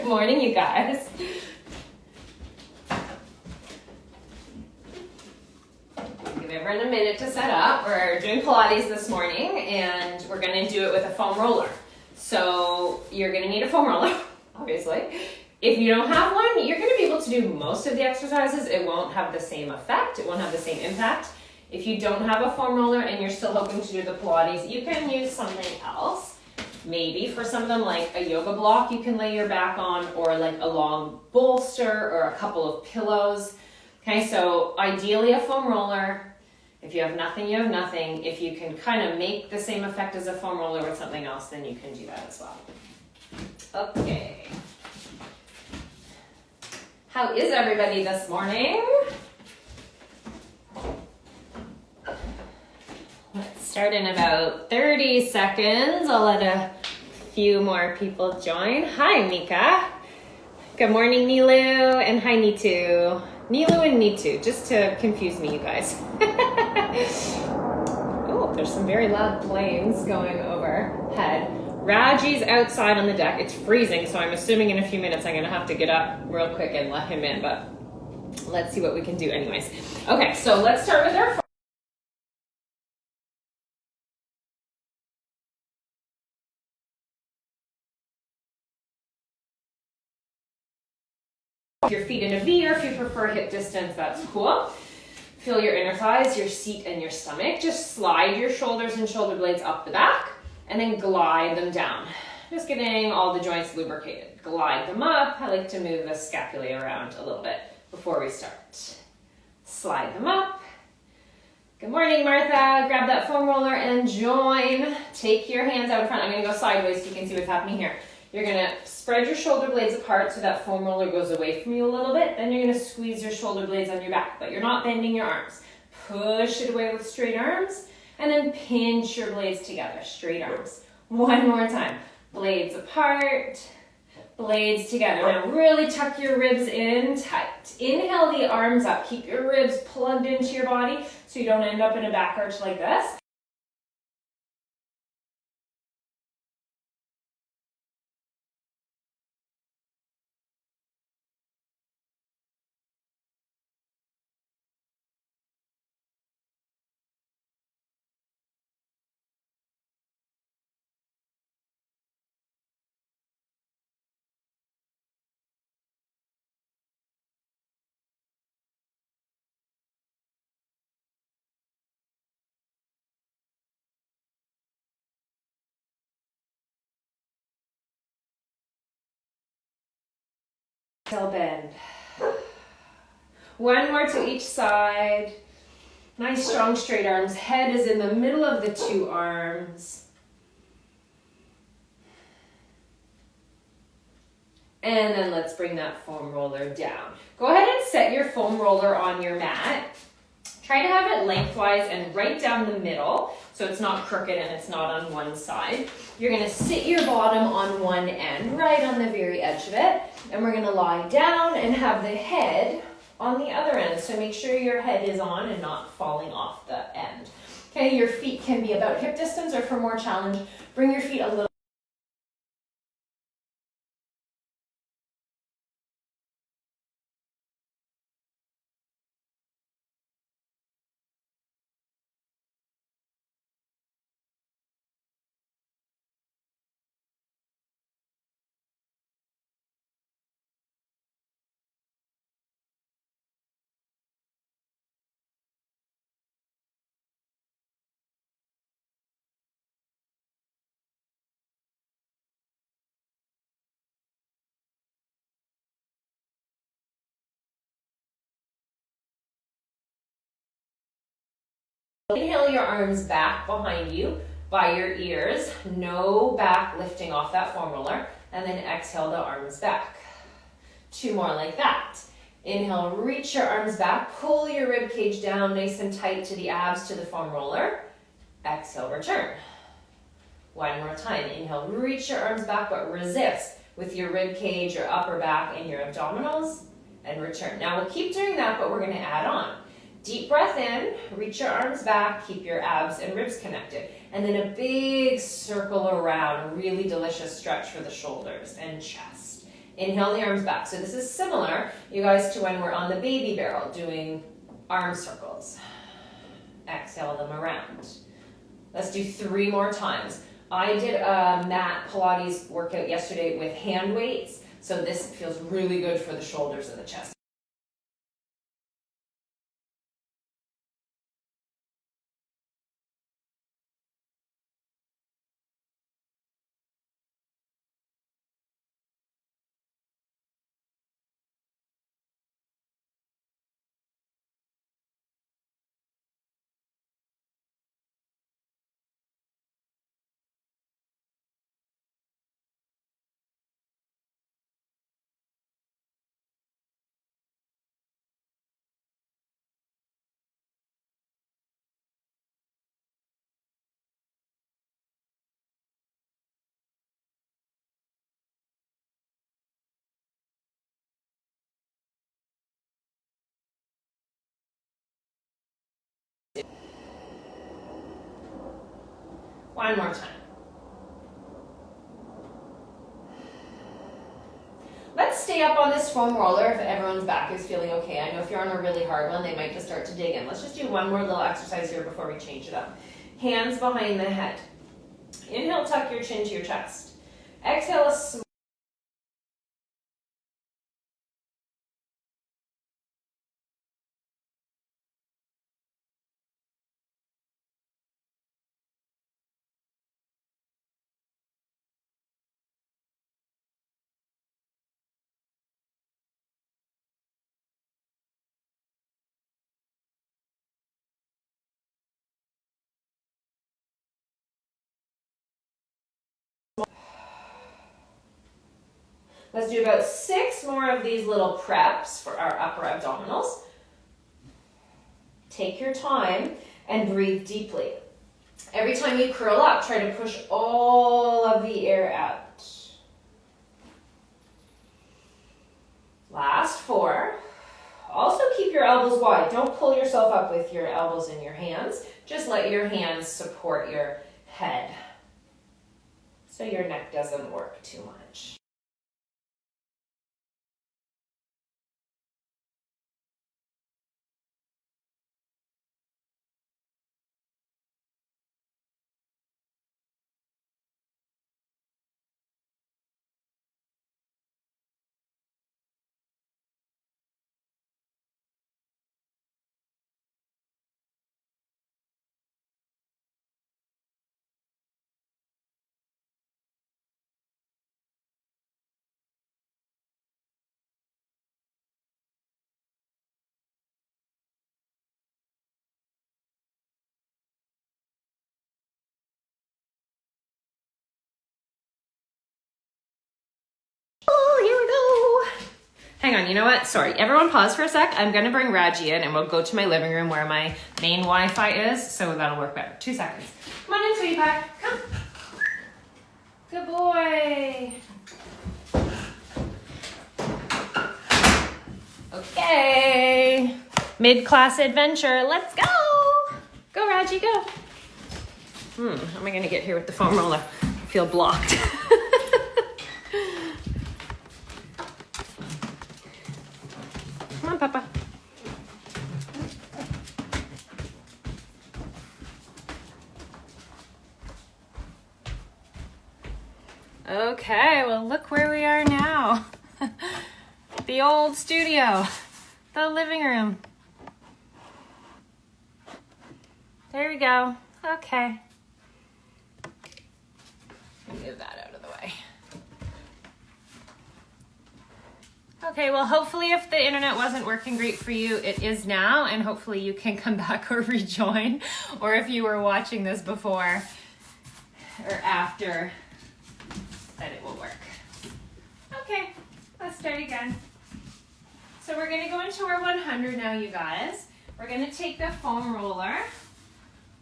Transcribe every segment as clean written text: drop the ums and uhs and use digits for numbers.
Good morning, you guys. Give everyone a minute to set up. We're doing Pilates this morning, and we're going to do it with a foam roller. So you're going to need a foam roller, obviously. If you don't have one, you're going to be able to do most of the exercises. It won't have the same effect. It won't have the same impact. If you don't have a foam roller and you're still hoping to do the Pilates, you can use something else. Maybe for some of them, like a yoga block you can lay your back on, or like a long bolster or a couple of pillows. Okay, so ideally a foam roller. If you have nothing, you have nothing. If you can kind of make the same effect as a foam roller with something else, then you can do that as well. Okay. How is everybody this morning? Let's start in about 30 seconds. I'll let a few more people join. Hi, Mika. Good morning, Nilu. And hi, Nitu. Nilu and Nitu, just to confuse me, you guys. Oh, there's some very loud planes going overhead. Raji's outside on the deck. It's freezing, so I'm assuming in a few minutes I'm going to have to get up real quick and let him in, but let's see what we can do anyways. Okay, so let's start with our your feet in a V, or if you prefer hip distance, that's cool. Feel your inner thighs, your seat, and your stomach. Just slide your shoulders and shoulder blades up the back, and then glide them down. Just getting all the joints lubricated. Glide them up. I like to move the scapulae around a little bit before we start. Slide them up. Good morning, Martha. Grab that foam roller and join. Take your hands out in front. I'm going to go sideways so you can see what's happening here. You're going to spread your shoulder blades apart so that foam roller goes away from you a little bit. Then you're going to squeeze your shoulder blades on your back, but you're not bending your arms. Push it away with straight arms, and then pinch your blades together, straight arms. One more time. Blades apart, blades together. Now really tuck your ribs in tight. Inhale the arms up. Keep your ribs plugged into your body so you don't end up in a back arch like this. Exhale, bend. One more to each side. Nice, strong, straight arms. Head is in the middle of the two arms. And then let's bring that foam roller down. Go ahead and set your foam roller on your mat. Try to have it lengthwise and right down the middle, so it's not crooked and it's not on one side. You're going to sit your bottom on one end, right on the very edge of it, and we're going to lie down and have the head on the other end. So make sure your head is on and not falling off the end. Okay, your feet can be about hip distance, or for more challenge, bring your feet a little. Inhale your arms back behind you by your ears. No back lifting off that foam roller. And then exhale the arms back. Two more like that. Inhale, reach your arms back. Pull your rib cage down nice and tight to the abs, to the foam roller. Exhale, return. One more time. Inhale, reach your arms back, but resist with your rib cage, your upper back, and your abdominals. And return. Now we'll keep doing that, but we're going to add on. Deep breath in, reach your arms back, keep your abs and ribs connected. And then a big circle around, a really delicious stretch for the shoulders and chest. Inhale the arms back. So this is similar, you guys, to when we're on the baby barrel doing arm circles. Exhale them around. Let's do 3 more times. I did a mat Pilates workout yesterday with hand weights, so this feels really good for the shoulders and the chest. One more time. Let's stay up on this foam roller if everyone's back is feeling okay. I know if you're on a really hard one, they might just start to dig in. Let's just do one more little exercise here before we change it up. Hands behind the head. Inhale, tuck your chin to your chest. Exhale, a small. Let's do about 6 more of these little preps for our upper abdominals. Take your time and breathe deeply. Every time you curl up, try to push all of the air out. Last 4. Also keep your elbows wide. Don't pull yourself up with your elbows in your hands. Just let your hands support your head so your neck doesn't work too much. Hang on, you know what? Sorry, everyone pause for a sec. I'm gonna bring Raji in and we'll go to my living room where my main Wi-Fi is, so that'll work better. 2 seconds. Come on in, sweetie pie. Come. Good boy. Okay. Mid-class adventure, let's go. Go, Raji, go. How am I gonna get here with the foam roller? I feel blocked. Come on, Papa. Okay, well, look where we are now. The old studio, the living room. There we go. Okay. Move that out of the way. Okay, well, hopefully if the internet wasn't working great for you, it is now, and hopefully you can come back or rejoin, or if you were watching this before or after, that it will work. Okay, let's start again. So we're gonna go into our 100 now, you guys. We're gonna take the foam roller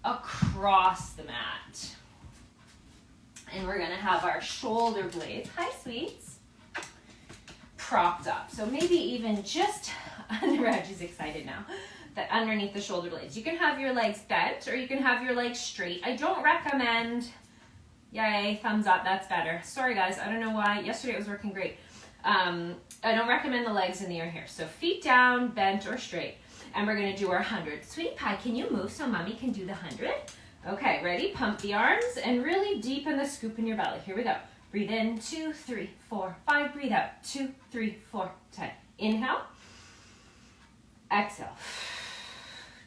across the mat. And we're gonna have our shoulder blades, hi sweets, propped up. So maybe even just under, Reggie's excited now, that underneath the shoulder blades. You can have your legs bent or you can have your legs straight. I don't recommend, yay, thumbs up, that's better. Sorry guys, I don't know why, yesterday it was working great. I don't recommend the legs in the air here. So feet down, bent or straight. And we're gonna do our 100. Sweetie pie, can you move so mommy can do the 100? Okay, ready? Pump the arms and really deepen the scoop in your belly. Here we go. Breathe in, 2, 3, 4, 5. Breathe out, 2, 3, 4, 10. Inhale. Exhale.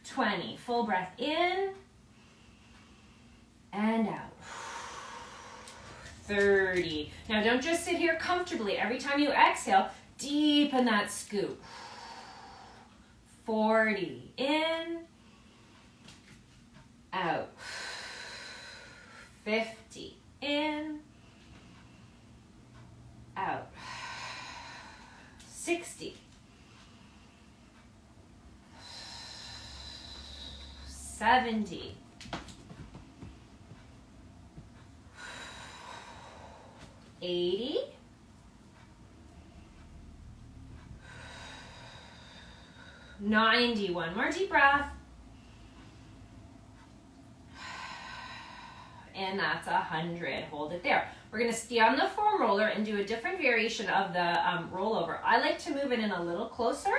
20. Full breath in and out. 30. Now don't just sit here comfortably. Every time you exhale, deepen that scoop. 40. In, out. 50. In, out. 60. 70. 80. 90. One more deep breath. And that's 100. Hold it there. We're going to stay on the foam roller and do a different variation of the rollover. I like to move it in a little closer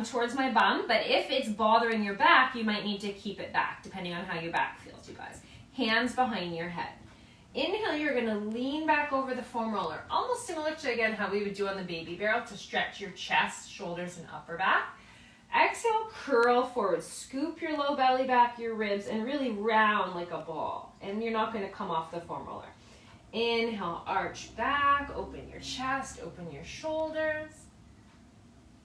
towards my bum, but if it's bothering your back, you might need to keep it back, depending on how your back feels, you guys. Hands behind your head. Inhale, you're going to lean back over the foam roller, almost similar to, again, how we would do on the baby barrel to stretch your chest, shoulders, and upper back. Exhale, curl forward. Scoop your low belly back, your ribs, and really round like a ball. And you're not going to come off the foam roller. Inhale, arch back, open your chest, open your shoulders.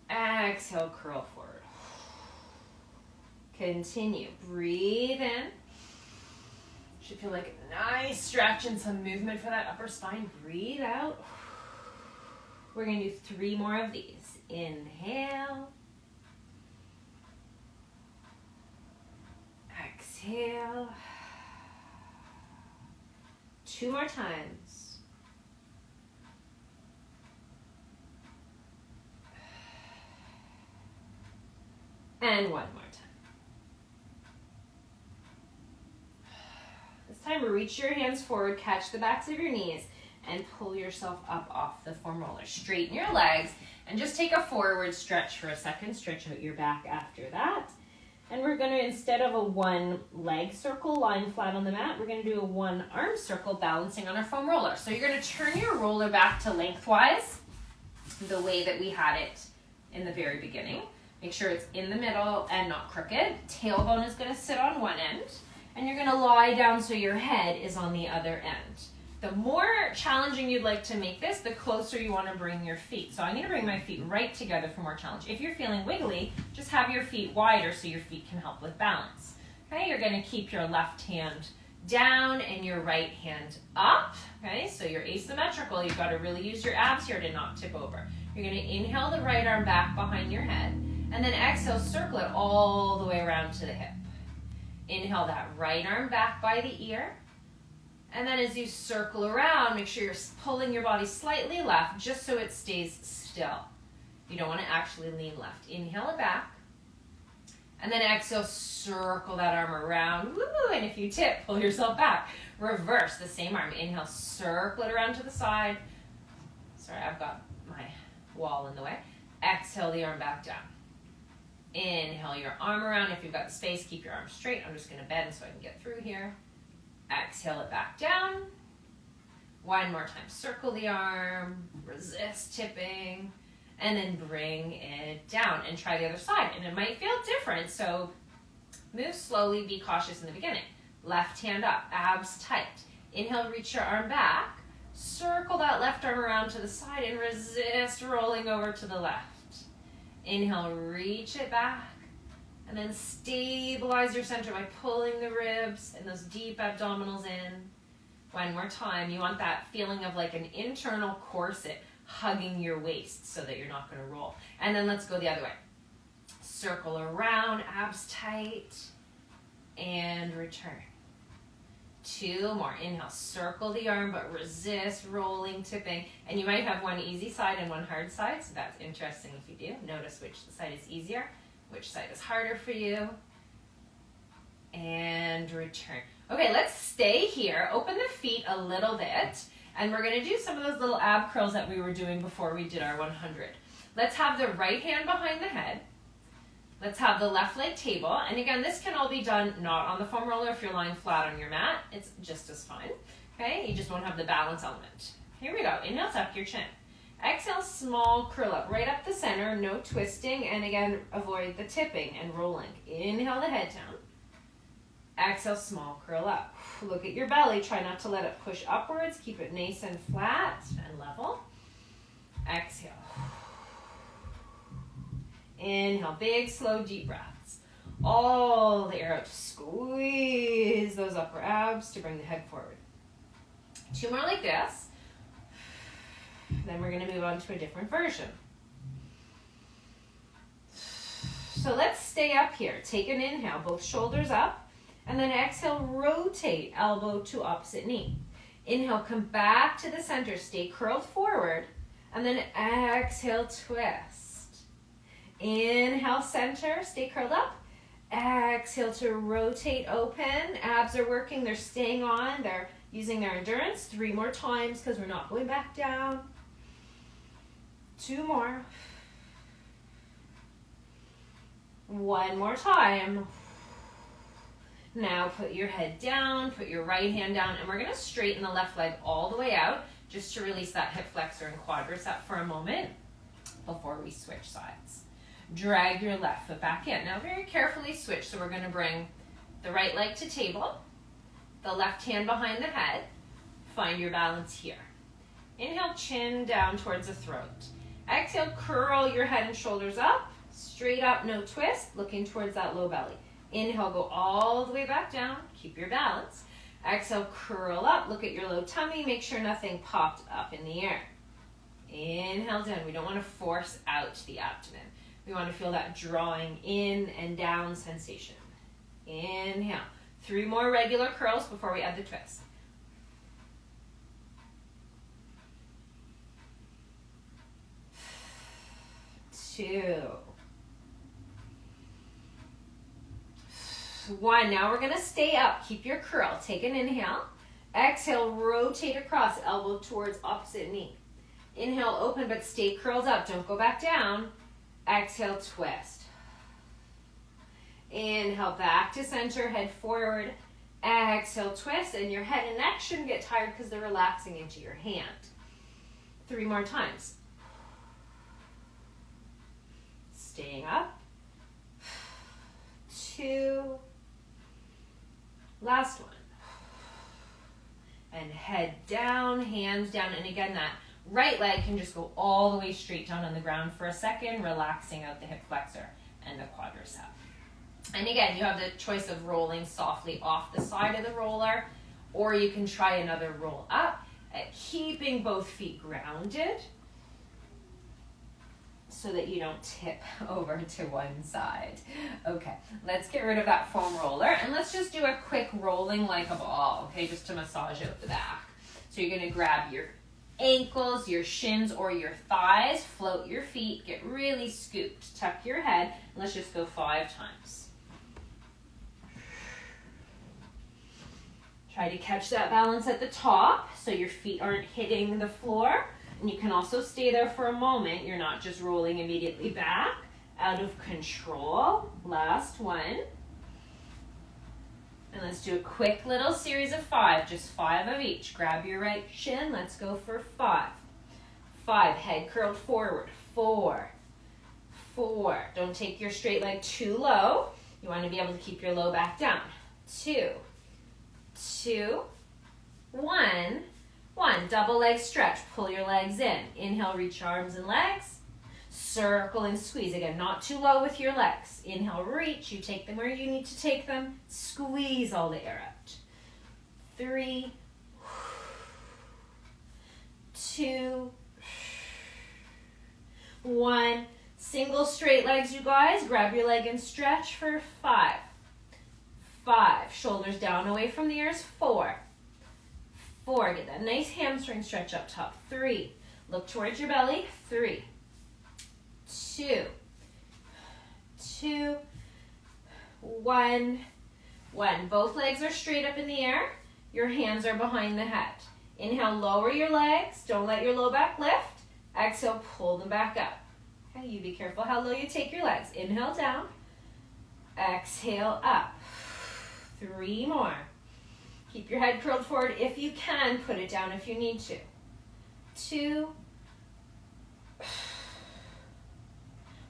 Exhale, curl forward. Continue. Breathe in. Should feel like a nice stretch and some movement for that upper spine. Breathe out. We're going to do 3 more of these. Inhale. Exhale. 2 more times. And 1 more time. This time, reach your hands forward, catch the backs of your knees, and pull yourself up off the foam roller. Straighten your legs, and just take a forward stretch for a second. Stretch out your back after that. And we're going to, instead of a 1 leg circle lying flat on the mat, we're going to do a 1 arm circle balancing on our foam roller. So you're going to turn your roller back to lengthwise, the way that we had it in the very beginning. Make sure it's in the middle and not crooked. Tailbone is going to sit on one end, and you're going to lie down so your head is on the other end. The more challenging you'd like to make this, the closer you want to bring your feet. So I'm going to bring my feet right together for more challenge. If you're feeling wiggly, just have your feet wider so your feet can help with balance. Okay, you're going to keep your left hand down and your right hand up. Okay, so you're asymmetrical. You've got to really use your abs here to not tip over. You're going to inhale the right arm back behind your head, and then exhale, circle it all the way around to the hip. Inhale that right arm back by the ear. And then as you circle around, make sure you're pulling your body slightly left just so it stays still. You don't want to actually lean left. Inhale it back. And then exhale, circle that arm around. Woo! And if you tip, pull yourself back. Reverse the same arm. Inhale, circle it around to the side. Sorry, I've got my wall in the way. Exhale the arm back down. Inhale your arm around. If you've got the space, keep your arm straight. I'm just going to bend so I can get through here. Exhale it back down. 1 more time. Circle the arm. Resist tipping. And then bring it down. And try the other side. And it might feel different, so move slowly. Be cautious in the beginning. Left hand up. Abs tight. Inhale, reach your arm back. Circle that left arm around to the side and resist rolling over to the left. Inhale, reach it back. And then stabilize your center by pulling the ribs and those deep abdominals in. 1 more time. You want that feeling of like an internal corset hugging your waist so that you're not going to roll. And then let's go the other way. Circle around, abs tight, and return. 2 more. Inhale, circle the arm, but resist rolling, tipping. And you might have 1 easy side and 1 hard side, so that's interesting if you do. Notice which side is easier. Which side is harder for you? And return. Okay, let's stay here. Open the feet a little bit. And we're gonna do some of those little ab curls that we were doing before we did our 100. Let's have the right hand behind the head. Let's have the left leg table. And again, this can all be done not on the foam roller. If you're lying flat on your mat, it's just as fine. Okay, you just won't have the balance element. Here we go. Inhale, tuck your chin. Exhale, small curl up, right up the center, no twisting. And again, avoid the tipping and rolling. Inhale the head down. Exhale, small curl up. Look at your belly. Try not to let it push upwards. Keep it nice and flat and level. Exhale. Inhale, big, slow, deep breaths. All the air out. Squeeze those upper abs to bring the head forward. 2 more like this. Then we're going to move on to a different version. So let's stay up here. Take an inhale, both shoulders up. And then exhale, rotate elbow to opposite knee. Inhale, come back to the center. Stay curled forward. And then exhale, twist. Inhale, center, stay curled up. Exhale to rotate open. Abs are working, they're staying on, they're using their endurance. 3 more times because we're not going back down. 2 more. 1 more time. Now put your head down, put your right hand down, and we're gonna straighten the left leg all the way out just to release that hip flexor and quadricep for a moment before we switch sides. Drag your left foot back in. Now very carefully switch. So we're going to bring the right leg to table, the left hand behind the head. Find your balance here. Inhale, chin down towards the throat. Exhale, curl your head and shoulders up, straight up, no twist, looking towards that low belly. Inhale, go all the way back down, keep your balance. Exhale, curl up, look at your low tummy, make sure nothing popped up in the air. Inhale down. We don't want to force out the abdomen. We want to feel that drawing in and down sensation. Inhale. 3 more regular curls before we add the twist. Two. 1. Now we're going to stay up. Keep your curl. Take an inhale. Exhale, rotate across, elbow towards opposite knee. Inhale, open, but stay curled up. Don't go back down. Exhale, twist. Inhale, back to center, head forward. Exhale, twist, and your head and neck shouldn't get tired because they're relaxing into your hand. 3 more times. Staying up. 2. Last one. And head down, hands down, and again, that right leg can just go all the way straight down on the ground for a second, relaxing out the hip flexor and the quadricep. And again, you have the choice of rolling softly off the side of the roller, or you can try another roll up, keeping both feet grounded so that you don't tip over to one side. Okay, let's get rid of that foam roller, and let's just do a quick rolling like a ball, okay, just to massage out the back. So you're gonna grab your ankles, your shins, or your thighs, float your feet, get really scooped, tuck your head, and let's just go 5 times. Try to catch that balance at the top so your feet aren't hitting the floor, and you can also stay there for a moment. You're not just rolling immediately back, out of control. Last one. And let's do a quick little series of 5, just 5 of each. Grab your right shin, let's go for 5. 5, head curled forward. 4, 4. Don't take your straight leg too low. You want to be able to keep your low back down. 2, 2, 1, 1. Double leg stretch, pull your legs in. Inhale, reach your arms and legs. Circle and squeeze. Again, not too low with your legs. Inhale, reach. You take them where you need to take them. Squeeze all the air out. 3, 2, 1. Single straight legs, you guys. Grab your leg and stretch for 5. 5. Shoulders down away from the ears. 4. 4. Get that nice hamstring stretch up top. 3. Look towards your belly. 3. 2, 2, 1, 1. Both legs are straight up in the air. Your hands are behind the head. Inhale, lower your legs. Don't let your low back lift. Exhale, pull them back up. Okay, you be careful how low you take your legs. Inhale down. Exhale up. 3 more. Keep your head curled forward if you can. Put it down if you need to. 2.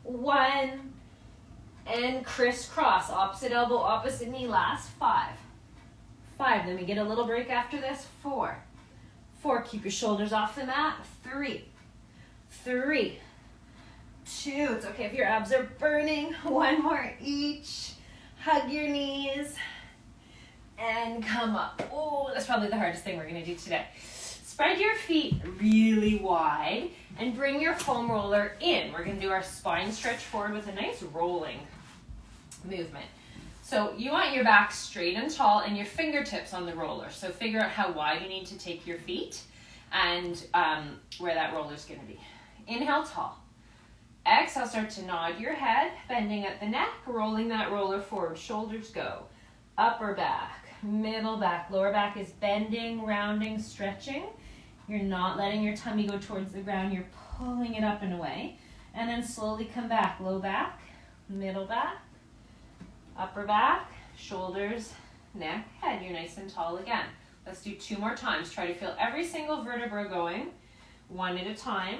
1. And crisscross. Opposite elbow, opposite knee. Last 5. 5. Then we get a little break after this. 4. 4. Keep your shoulders off the mat. 3. 3. 2. It's okay if your abs are burning. 1 more each. Hug your knees. And come up. Oh, that's probably the hardest thing we're going to do today. Spread your feet really wide and bring your foam roller in. We're going to do our spine stretch forward with a nice rolling movement. So you want your back straight and tall and your fingertips on the roller. So figure out how wide you need to take your feet and where that roller is going to be. Inhale, tall. Exhale, start to nod your head, bending at the neck, rolling that roller forward. Shoulders go. Upper back, middle back, lower back is bending, rounding, stretching. You're not letting your tummy go towards the ground. You're pulling it up and away. And then slowly come back. Low back, middle back, upper back, shoulders, neck, head. You're nice and tall again. Let's do 2 more times. Try to feel every single vertebra going, 1 at a time.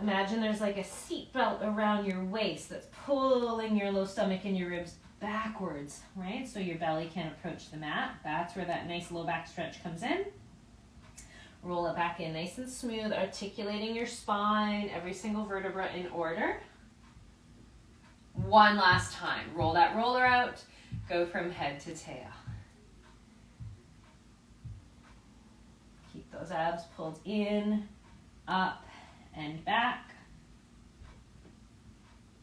Imagine there's like a seat belt around your waist that's pulling your low stomach and your ribs backwards, right? So your belly can approach the mat. That's where that nice low back stretch comes in. Roll it back in nice and smooth, articulating your spine, every single vertebra in order. 1 last time. Roll that roller out. Go from head to tail. Keep those abs pulled in, up, and back,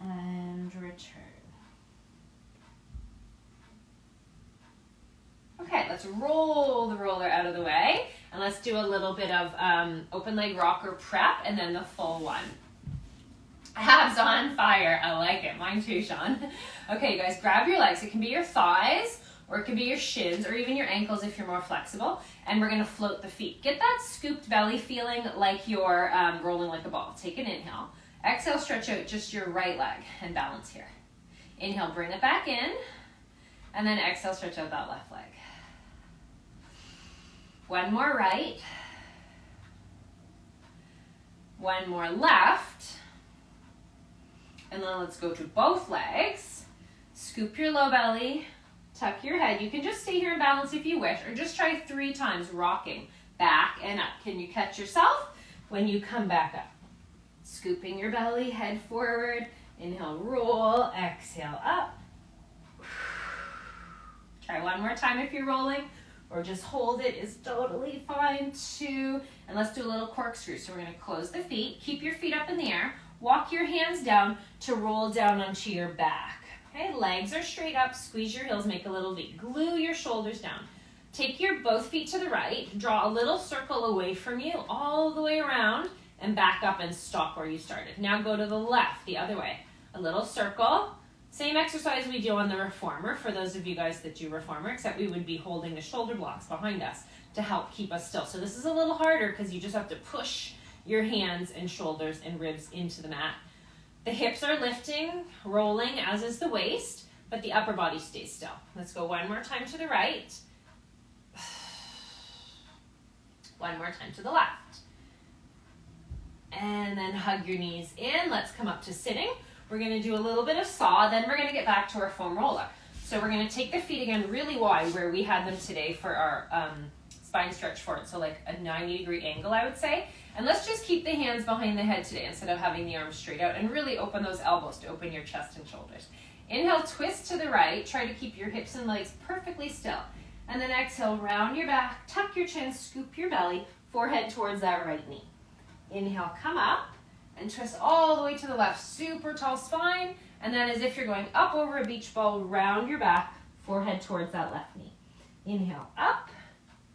and return. Okay, let's roll the roller out of the way, and let's do a little bit of open leg rocker prep, and then the full one. Abs on fire. I like it. Mine too, Sean. Okay, you guys, grab your legs. It can be your thighs, or it can be your shins, or even your ankles if you're more flexible. And we're going to float the feet. Get that scooped belly feeling like you're rolling like a ball. Take an inhale. Exhale, stretch out just your right leg and balance here. Inhale, bring it back in. And then exhale, stretch out that left leg. 1 more right. 1 more left. And then let's go to both legs. Scoop your low belly. Tuck your head. You can just stay here and balance if you wish, or just try 3 times rocking back and up. Can you catch yourself when you come back up? Scooping your belly, head forward. Inhale, roll. Exhale, up. Try 1 more time if you're rolling, or just hold it is totally fine too. And let's do a little corkscrew. So we're going to close the feet. Keep your feet up in the air. Walk your hands down to roll down onto your back. Okay, legs are straight up. Squeeze your heels, make a little V. Glue your shoulders down. Take your both feet to the right. Draw a little circle away from you, all the way around, and back up and stop where you started. Now go to the left, the other way. A little circle. Same exercise we do on the reformer for those of you guys that do reformer, except we would be holding the shoulder blocks behind us to help keep us still. So this is a little harder because you just have to push your hands and shoulders and ribs into the mat. The hips are lifting, rolling, as is the waist, but the upper body stays still. Let's go 1 more time to the right. 1 more time to the left. And then hug your knees in. Let's come up to sitting. We're going to do a little bit of saw, then we're going to get back to our foam roller. So we're going to take the feet again really wide where we had them today for our spine stretch forward. So like a 90-degree angle, I would say. And let's just keep the hands behind the head today instead of having the arms straight out, and really open those elbows to open your chest and shoulders. Inhale, twist to the right. Try to keep your hips and legs perfectly still. And then exhale, round your back, tuck your chin, scoop your belly, forehead towards that right knee. Inhale, come up and twist all the way to the left. Super tall spine. And then as if you're going up over a beach ball, round your back, forehead towards that left knee. Inhale, up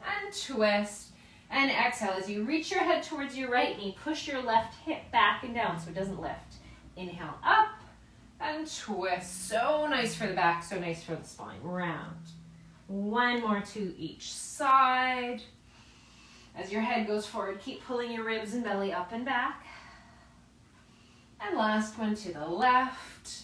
and twist. And exhale, as you reach your head towards your right knee, push your left hip back and down so it doesn't lift. Inhale, up and twist. So nice for the back, so nice for the spine. Round. 1 more to each side. As your head goes forward, keep pulling your ribs and belly up and back. And last one to the left.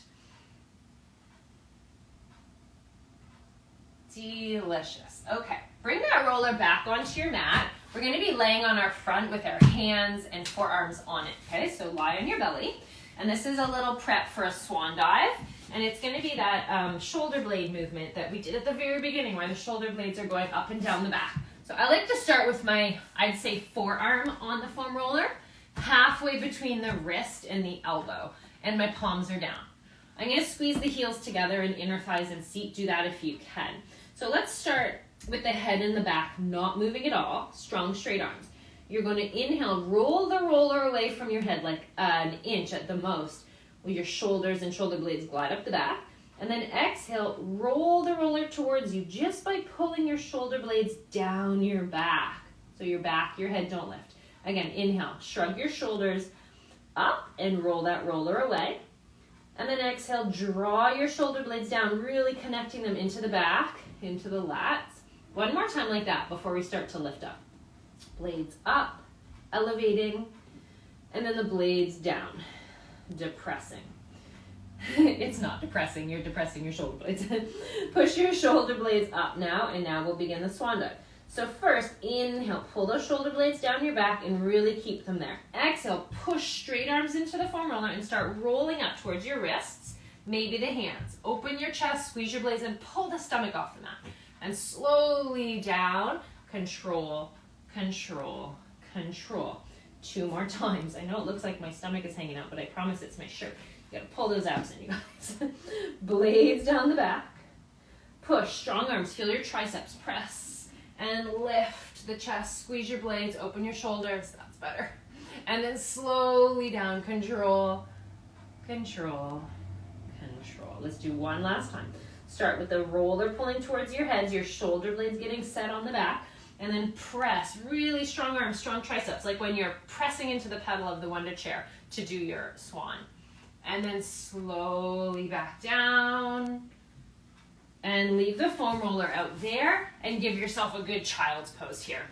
Delicious. Okay, bring that roller back onto your mat. We're going to be laying on our front with our hands and forearms on it, okay? So lie on your belly. And this is a little prep for a swan dive. And it's going to be that shoulder blade movement that we did at the very beginning, where the shoulder blades are going up and down the back. So I like to start with my, I'd say, forearm on the foam roller, halfway between the wrist and the elbow, and my palms are down. I'm going to squeeze the heels together and inner thighs and seat. Do that if you can. So let's start with the head and the back, not moving at all. Strong, straight arms. You're going to inhale, roll the roller away from your head like an inch at the most, with your shoulders and shoulder blades glide up the back. And then exhale, roll the roller towards you just by pulling your shoulder blades down your back. So your back, your head don't lift. Again, inhale, shrug your shoulders up and roll that roller away. And then exhale, draw your shoulder blades down, really connecting them into the back, into the lats. One more time like that before we start to lift up. Blades up, elevating, and then the blades down, depressing. It's not depressing, you're depressing your shoulder blades. Push your shoulder blades up now, and now we'll begin the swan dive. So first, inhale, pull those shoulder blades down your back and really keep them there. Exhale, push straight arms into the foam roller and start rolling up towards your wrists, maybe the hands. Open your chest, squeeze your blades, and pull the stomach off the mat. And slowly down, control, control, control. 2 more times. I know it looks like my stomach is hanging out, but I promise it's my shirt. You gotta pull those abs in, you guys. Blades down the back. Push, strong arms, feel your triceps, press, and lift the chest, squeeze your blades, open your shoulders, that's better. And then slowly down, control, control, control. Let's do one last time. Start with the roller pulling towards your heads, your shoulder blades getting set on the back, and then press, really strong arms, strong triceps, like when you're pressing into the pedal of the Wonder Chair to do your swan. And then slowly back down, and leave the foam roller out there, and give yourself a good child's pose here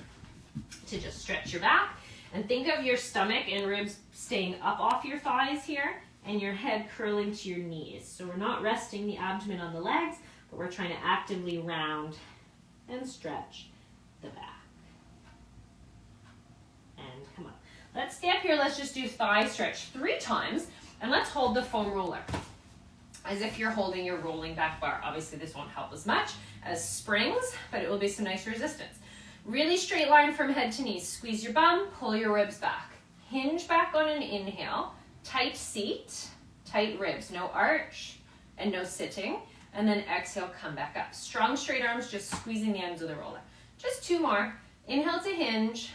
to just stretch your back. And think of your stomach and ribs staying up off your thighs here, and your head curling to your knees. So we're not resting the abdomen on the legs, but we're trying to actively round and stretch the back. And come on. Let's stay up here. Let's just do thigh stretch 3 times, and let's hold the foam roller as if you're holding your rolling back bar. Obviously, this won't help as much as springs, but it will be some nice resistance. Really straight line from head to knees. Squeeze your bum, pull your ribs back. Hinge back on an inhale. Tight seat, tight ribs, no arch and no sitting. And then exhale, come back up. Strong straight arms, just squeezing the ends of the roller. Just 2 more. Inhale to hinge.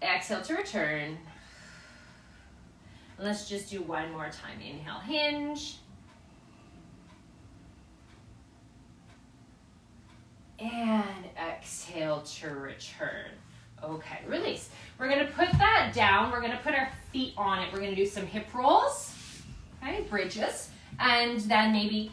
Exhale to return. And let's just do one more time. Inhale, hinge. And exhale to return. Okay, release. We're gonna put that down. We're gonna put our feet on it. We're gonna do some hip rolls, okay, bridges, and then maybe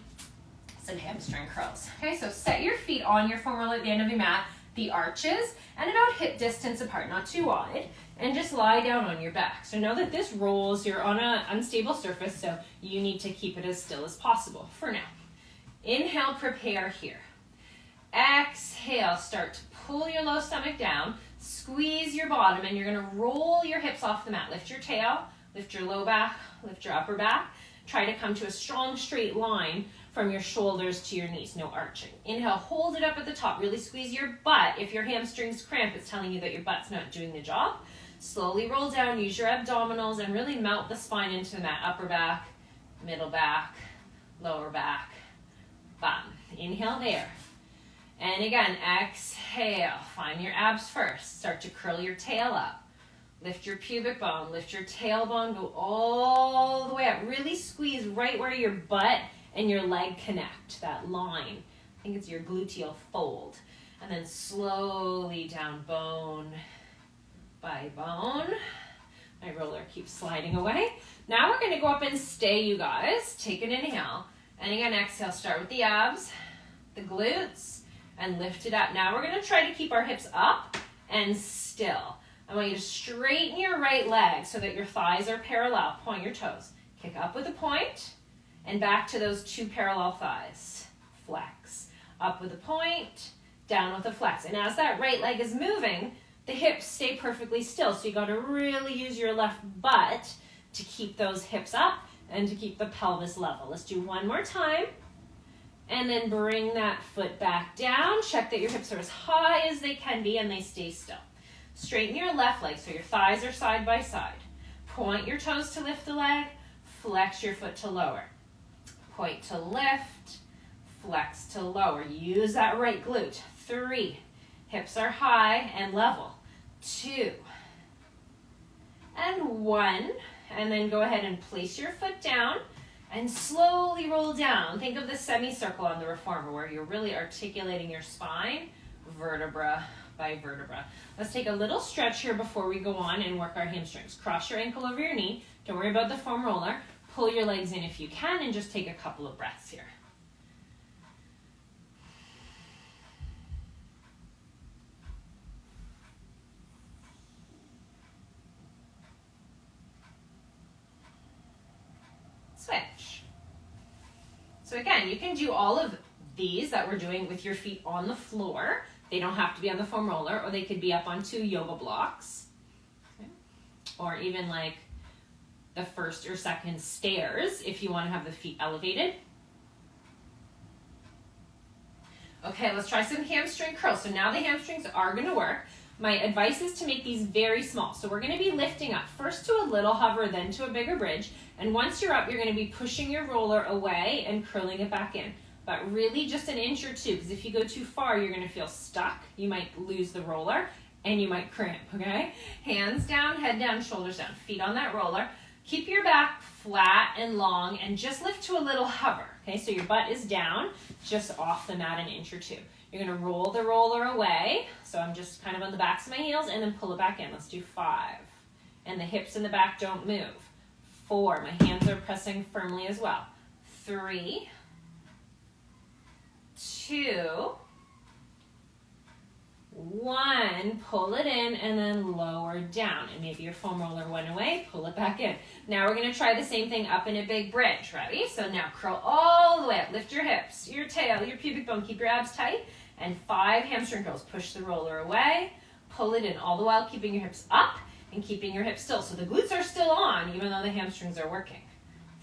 some hamstring curls. Okay, so set your feet on your foam roller at the end of your mat, the arches, and about hip distance apart, not too wide, and just lie down on your back. So know that this rolls, you're on an unstable surface, so you need to keep it as still as possible for now. Inhale, prepare here. Exhale, start to pull your low stomach down, squeeze your bottom, and you're gonna roll your hips off the mat. Lift your tail, lift your low back, lift your upper back. Try to come to a strong straight line from your shoulders to your knees, no arching. Inhale, hold it up at the top, really squeeze your butt. If your hamstrings cramp, it's telling you that your butt's not doing the job. Slowly roll down, use your abdominals, and really melt the spine into the mat. Upper back, middle back, lower back, bottom. Inhale there. And again, exhale. Find your abs first. Start to curl your tail up. Lift your pubic bone, lift your tailbone, go all the way up. Really squeeze right where your butt and your leg connect, that line. I think it's your gluteal fold. And then slowly down, bone by bone. My roller keeps sliding away. Now we're gonna go up and stay, you guys. Take an inhale. And again, exhale, start with the abs, the glutes, and lift it up. Now we're gonna try to keep our hips up and still. I want you to straighten your right leg so that your thighs are parallel. Point your toes. Kick up with a point and back to those two parallel thighs. Flex. Up with a point, down with a flex. And as that right leg is moving, the hips stay perfectly still. So you gotta really use your left butt to keep those hips up and to keep the pelvis level. Let's do one more time. And then bring that foot back down. Check that your hips are as high as they can be and they stay still. Straighten your left leg so your thighs are side by side. Point your toes to lift the leg. Flex your foot to lower. Point to lift. Flex to lower. Use that right glute. 3. Hips are high and level. 2. And 1. And then go ahead and place your foot down and slowly roll down. Think of the semicircle on the reformer where you're really articulating your spine, vertebra by vertebra. Let's take a little stretch here before we go on and work our hamstrings. Cross your ankle over your knee. Don't worry about the foam roller. Pull your legs in if you can and just take a couple of breaths here. Switch. So again, you can do all of these that we're doing with your feet on the floor. They don't have to be on the foam roller, or they could be up on 2 yoga blocks. Okay. Or even like the first or second stairs if you want to have the feet elevated. Okay, let's try some hamstring curls. So now the hamstrings are going to work. My advice is to make these very small. So we're going to be lifting up first to a little hover, then to a bigger bridge. And once you're up, you're going to be pushing your roller away and curling it back in. But really just an inch or 2, because if you go too far, you're going to feel stuck. You might lose the roller and you might cramp, okay? Hands down, head down, shoulders down, feet on that roller. Keep your back flat and long and just lift to a little hover, okay? So your butt is down, just off the mat an inch or 2. You're going to roll the roller away. So I'm just kind of on the backs of my heels and then pull it back in. Let's do 5. And the hips in the back don't move. 4, my hands are pressing firmly as well. 3, 2, 1, pull it in and then lower down. And maybe your foam roller went away, pull it back in. Now we're going to try the same thing up in a big bridge. Ready? So now curl all the way up. Lift your hips, your tail, your pubic bone. Keep your abs tight. And 5 hamstring curls. Push the roller away, pull it in, all the while keeping your hips up and keeping your hips still. So the glutes are still on even though the hamstrings are working.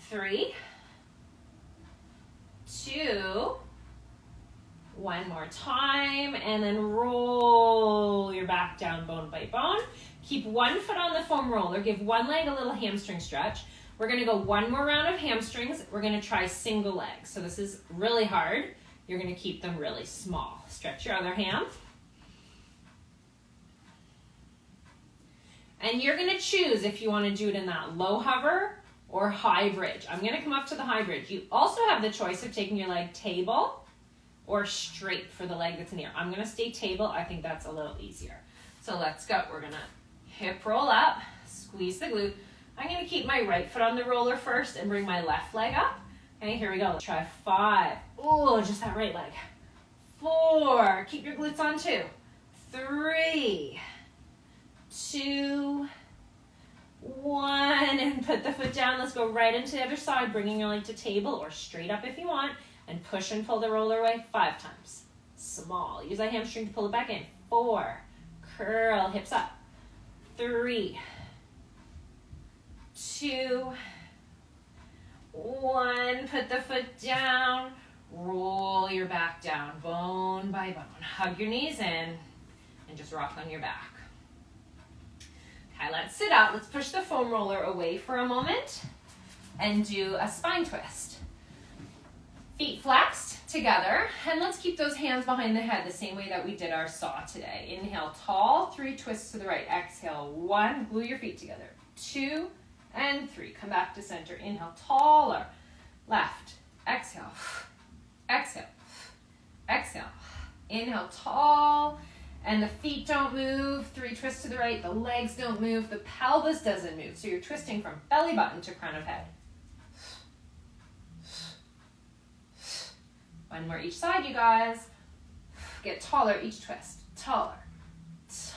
3, 2, 1 more time, and then roll your back down bone by bone. Keep one foot on the foam roller. Give one leg a little hamstring stretch. We're going to go one more round of hamstrings. We're going to try single legs. So this is really hard. You're going to keep them really small. Stretch your other hand. And you're going to choose if you want to do it in that low hover or high bridge. I'm going to come up to the high bridge. You also have the choice of taking your leg table or straight for the leg that's near. I'm going to stay table. I think that's a little easier. So let's go. We're going to hip roll up, squeeze the glute. I'm going to keep my right foot on the roller first and bring my left leg up. Okay, here we go. Let's try 5. Oh, just that right leg. 4. Keep your glutes on 2. 3, 2, 1. And put the foot down. Let's go right into the other side, bringing your leg to table or straight up if you want. And push and pull the roller away 5 times. Small. Use that hamstring to pull it back in. 4. Curl, hips up. 3, 2, 1. Put the foot down. Roll your back down, bone by bone. Hug your knees in and just rock on your back. Okay, let's sit up. Let's push the foam roller away for a moment and do a spine twist. Feet flexed together, and let's keep those hands behind the head the same way that we did our saw today. Inhale, tall, 3 twists to the right. Exhale, 1, glue your feet together. 2 and 3. Come back to center. Inhale, taller. Left. Exhale. Exhale. Exhale. Inhale, tall. And the feet don't move. 3 twists to the right. The legs don't move. The pelvis doesn't move. So you're twisting from belly button to crown of head. 1 more each side, you guys. Get taller each twist. Taller,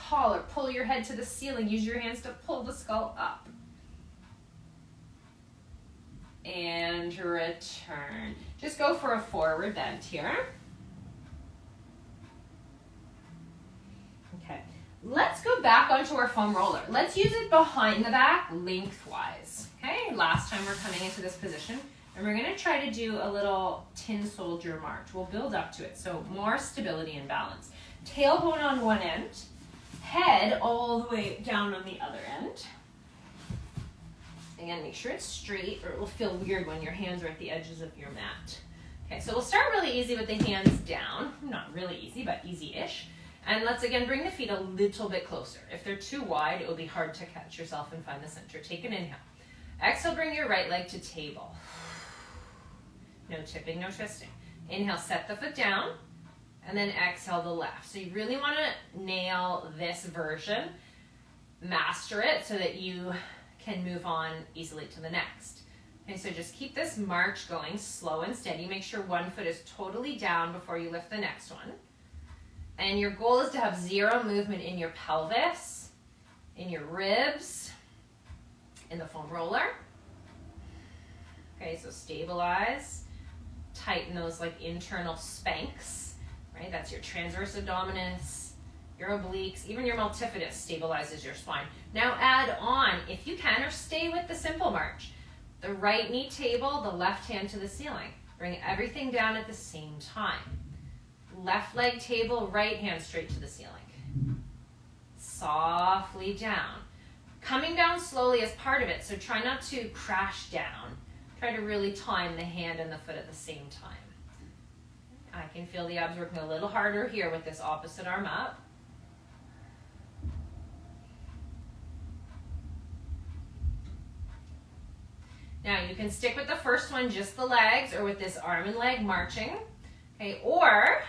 taller. Pull your head to the ceiling. Use your hands to pull the skull up. And return. Just go for a forward bend here. Okay, let's go back onto our foam roller. Let's use it behind the back, lengthwise. Okay, last time we're coming into this position, and we're gonna try to do a little tin soldier march. We'll build up to it, so more stability and balance. Tailbone on one end, head all the way down on the other end. Again, make sure it's straight, or it will feel weird when your hands are at the edges of your mat. Okay, so we'll start really easy with the hands down. Not really easy, but easy-ish. And let's again bring the feet a little bit closer. If they're too wide, it will be hard to catch yourself and find the center. Take an inhale. Exhale, bring your right leg to table. No tipping, no twisting. Inhale, set the foot down, and then exhale the left. So you really want to nail this version, master it so that you can move on easily to the next. Okay, so just keep this march going slow and steady. Make sure one foot is totally down before you lift the next one. And your goal is to have zero movement in your pelvis, in your ribs, in the foam roller. Okay, so stabilize, tighten those like internal spanks, right? That's your transverse abdominis, your obliques, even your multifidus stabilizes your spine. Now add on, if you can, or stay with the simple march. The right knee table, the left hand to the ceiling. Bring everything down at the same time. Left leg table, right hand straight to the ceiling. Softly down. Coming down slowly is part of it, so try not to crash down. Try to really time the hand and the foot at the same time. I can feel the abs working a little harder here with this opposite arm up. Now you can stick with the first one, just the legs, or with this arm and leg marching, okay, or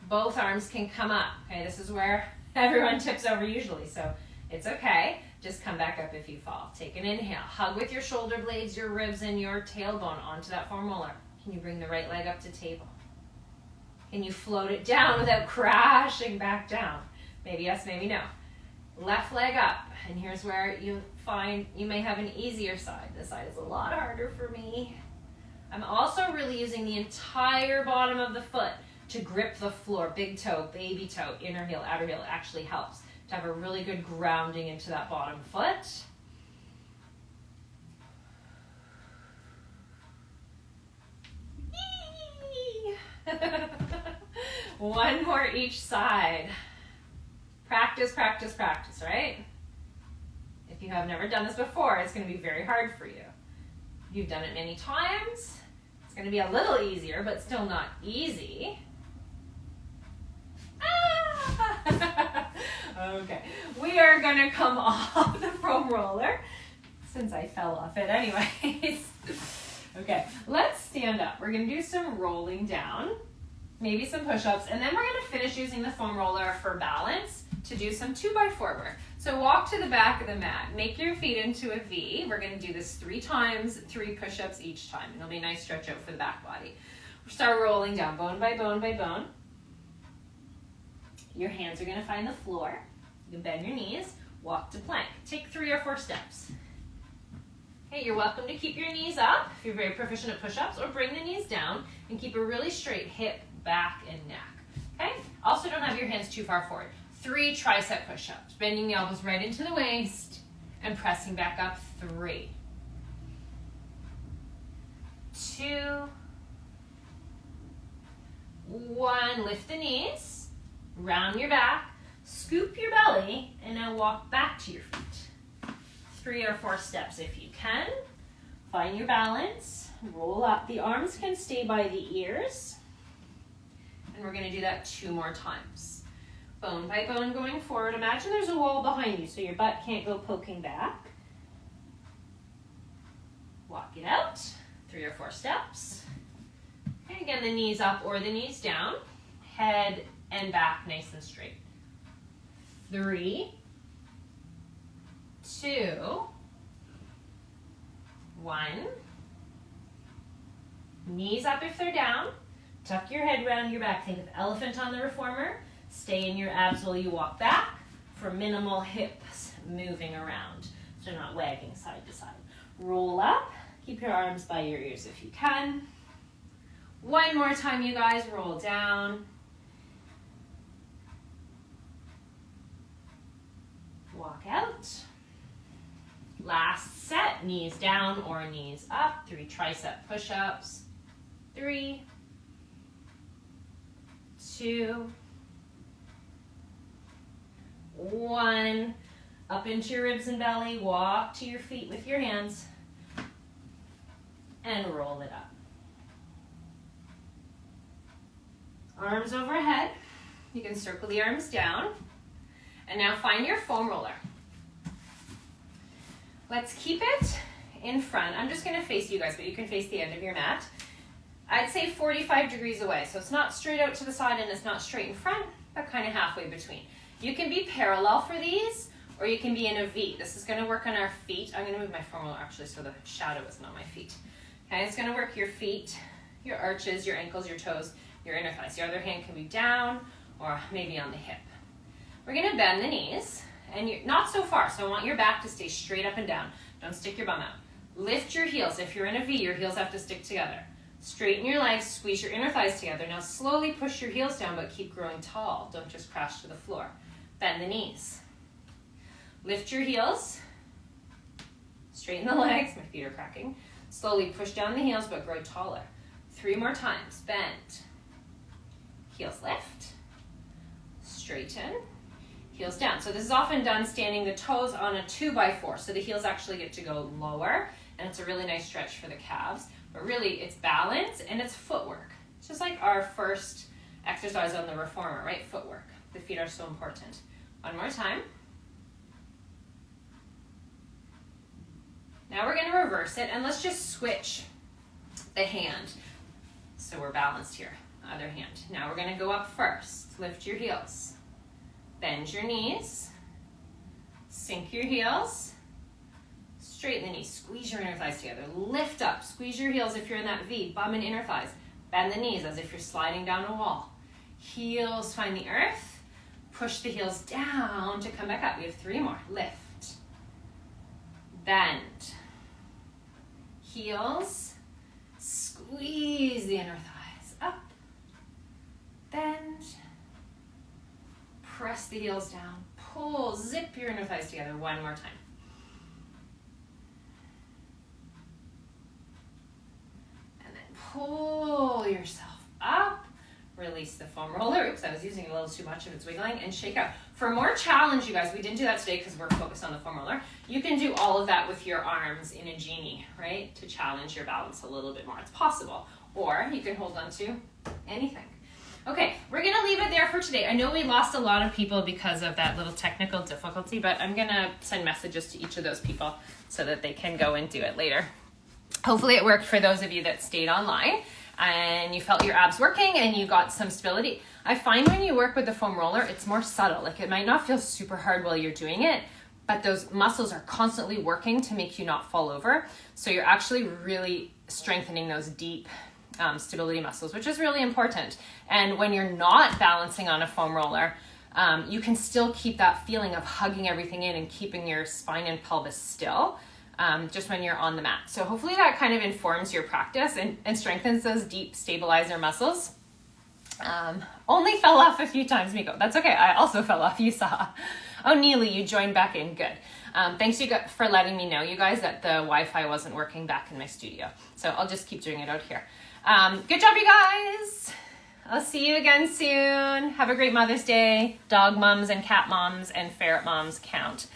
both arms can come up, okay, this is where everyone tips over usually, so it's okay, just come back up if you fall. Take an inhale, hug with your shoulder blades, your ribs, and your tailbone onto that foam roller. Can you bring the right leg up to table? Can you float it down without crashing back down? Maybe yes, maybe no. Left leg up, and here's where you find you may have an easier side. This side is a lot harder for me. I'm also really using the entire bottom of the foot to grip the floor. Big toe, baby toe, inner heel, outer heel actually helps to have a really good grounding into that bottom foot. One more each side. Practice, practice, practice, right? If you have never done this before, it's going to be very hard for you. If you've done it many times, it's going to be a little easier, but still not easy. Ah! Okay, we are going to come off the foam roller, since I fell off it anyways. Okay, let's stand up. We're going to do some rolling down, maybe some push-ups, and then we're going to finish using the foam roller for balance to do some 2x4 work. So walk to the back of the mat, make your feet into a V. We're going to do this 3 times, 3 push-ups each time. It'll be a nice stretch out for the back body. We'll start rolling down bone by bone by bone. Your hands are going to find the floor. You can bend your knees, walk to plank. Take 3 or 4 steps. Okay, you're welcome to keep your knees up if you're very proficient at push-ups, or bring the knees down and keep a really straight hip, back, and neck. Okay? Also don't have your hands too far forward. 3 tricep push-ups, bending the elbows right into the waist and pressing back up. 3, 2, 1. Lift the knees, round your back, scoop your belly, and now walk back to your feet. 3 or 4 steps if you can. Find your balance, roll up. The arms can stay by the ears, and we're going to do that 2 more times. Bone by bone going forward. Imagine there's a wall behind you so your butt can't go poking back. Walk it out. 3 or 4 steps. And again, the knees up or the knees down. Head and back nice and straight. 3, 2, 1. Knees up if they're down. Tuck your head around your back. Think of elephant on the reformer. Stay in your abs while you walk back for minimal hips moving around. So not wagging side to side. Roll up. Keep your arms by your ears if you can. One more time, you guys. Roll down. Walk out. Last set, knees down or knees up. 3 tricep push-ups. 3, 2, 1. Up into your ribs and belly. Walk to your feet with your hands. And roll it up. Arms overhead. You can circle the arms down. And now find your foam roller. Let's keep it in front. I'm just going to face you guys, but you can face the end of your mat. I'd say 45 degrees away. So it's not straight out to the side and it's not straight in front, but kind of halfway between. You can be parallel for these, or you can be in a V. This is going to work on our feet. I'm going to move my foam roller actually so the shadow isn't on my feet. Okay, it's going to work your feet, your arches, your ankles, your toes, your inner thighs. Your other hand can be down or maybe on the hip. We're going to bend the knees, and you're not so far, so I want your back to stay straight up and down. Don't stick your bum out. Lift your heels. If you're in a V, your heels have to stick together. Straighten your legs, squeeze your inner thighs together. Now slowly push your heels down, but keep growing tall. Don't just crash to the floor. Bend the knees. Lift your heels. Straighten the legs. My feet are cracking. Slowly push down the heels, but grow taller. 3 more times. Bend. Heels lift. Straighten. Heels down. So this is often done standing the toes on a 2x4. So the heels actually get to go lower, and it's a really nice stretch for the calves. But really, it's balance and it's footwork. It's just like our first exercise on the reformer, right? Footwork. The feet are so important. One more time. Now we're going to reverse it, and let's just switch the hand. So we're balanced here. Other hand. Now we're going to go up first. Lift your heels. Bend your knees. Sink your heels. Straighten the knees. Squeeze your inner thighs together. Lift up. Squeeze your heels if you're in that V. Bum and inner thighs. Bend the knees as if you're sliding down a wall. Heels find the earth. Push the heels down to come back up. We have 3 more. Lift. Bend. Heels. Squeeze the inner thighs. Up. Bend. Press the heels down. Pull. Zip your inner thighs together. One more time. And then pull yourself up. Release the foam roller. Oops, I was using a little too much of its wiggling. And shake out. For more challenge, you guys, we didn't do that today because we're focused on the foam roller. You can do all of that with your arms in a genie, right? To challenge your balance a little bit more. It's possible. Or you can hold on to anything. Okay, we're going to leave it there for today. I know we lost a lot of people because of that little technical difficulty, but I'm going to send messages to each of those people so that they can go and do it later. Hopefully it worked for those of you that stayed online and you felt your abs working and you got some stability. I find when you work with the foam roller, it's more subtle. Like it might not feel super hard while you're doing it, but those muscles are constantly working to make you not fall over. So you're actually really strengthening those deep stability muscles, which is really important. And when you're not balancing on a foam roller, you can still keep that feeling of hugging everything in and keeping your spine and pelvis still, just when you're on the mat. So hopefully that kind of informs your practice and strengthens those deep stabilizer muscles. Only fell off a few times, Miko. That's okay. I also fell off. You saw. Oh, Neely, you joined back in. Good. Thanks for letting me know, you guys, that the Wi-Fi wasn't working back in my studio. So I'll just keep doing it out here. Good job, you guys. I'll see you again soon. Have a great Mother's Day. Dog moms and cat moms and ferret moms count.